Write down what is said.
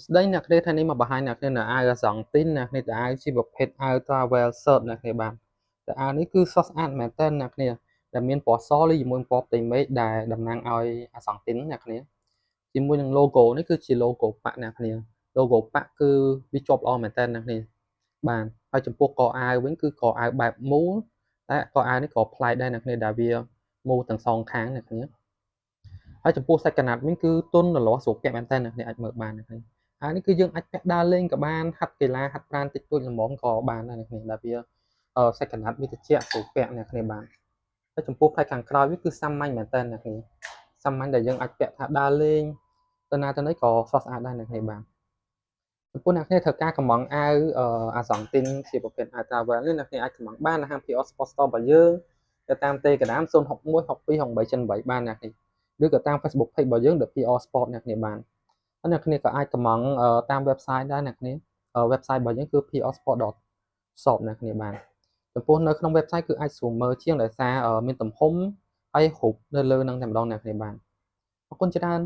đây nè đây thay này mà bà hai nè nên là ai là dòng tin nè nên là ai chỉ một pet ai travel search nè thì bạnแต่อันนี้คือ source ad មែនតើអ្នកគ្នាដែលមានពណ៌សឬជាមួយពណ៌ផ្ទៃមេឃដែលតំណាងឲ្យអាសង្តិនអ្នកគ្នាជាមួយនឹង logo នេះគឺជា logo ប៉ាក់អ្នកគ្នា logo ប៉ាក់គឺវាជាប់ល្អមែនតើអ្នកគ្នាបាទហើយចំពោះកអាវវិញគឺកអាវបែបមូលតែកអាវនេះក៏ប្លែកដែរអ្នកគ្នាដែលវាមូលទាំងសងខាងអ្នកគ្នាហើយចំពោះសាច់ក្រណាត់វិញគឺទន់រលាស់ស្រួលពាក់មែនតើអ្នកគ្នាអាចមើលបានអ្នកគ្នាអានេះគឺយើងអាចពាក់ដើរលេងក៏បានហាត់កីឡាហាត់ប្រាណតិចតួចល្មមក៏បានដែរអ្នកគ្នាដែលវាសាច់ក្រណាត់វាត្រជាក់ស្រួលពាក់អ្នកគ្នាបានហើយចំពោះផ្នែកខាងក្រោយវាគឺសាមញ្ញមែនតើអ្នកគ្នាសាមញ្ញដែលយើងអាចពាក់ថាដើរលេងទៅណាទៅណីក៏ស្រស់ស្អាតដែរអ្នកគ្នាបានចំពោះអ្នកគ្នាត្រូវការកម្មង់អាវអាសង់ទីនជាប្រភេទអាវ travel នេះអ្នកគ្នាអាចកម្មង់បាននៅហាង PR Sport Store របស់យើងទៅតាម Telegram 061 62 878បានអ្នកគ្នាឬក៏តាម Facebook Page របស់យើង The PR Sport អ្នកគ្នាបានហើយអ្នកគ្នាក៏អាចកម្មង់តាម website ដែរអ្នកគ្នា website របស់យើងគឺ prsport.shop អ្នកគ្នាបានចំពោះនៅក្នុង website គឺអាចស្រួលមើលជាងដោយសារមានទំហំហើយរូបនៅលើនឹងតែម្ដងអ្នកគ្នាបានអរគុណច្រើន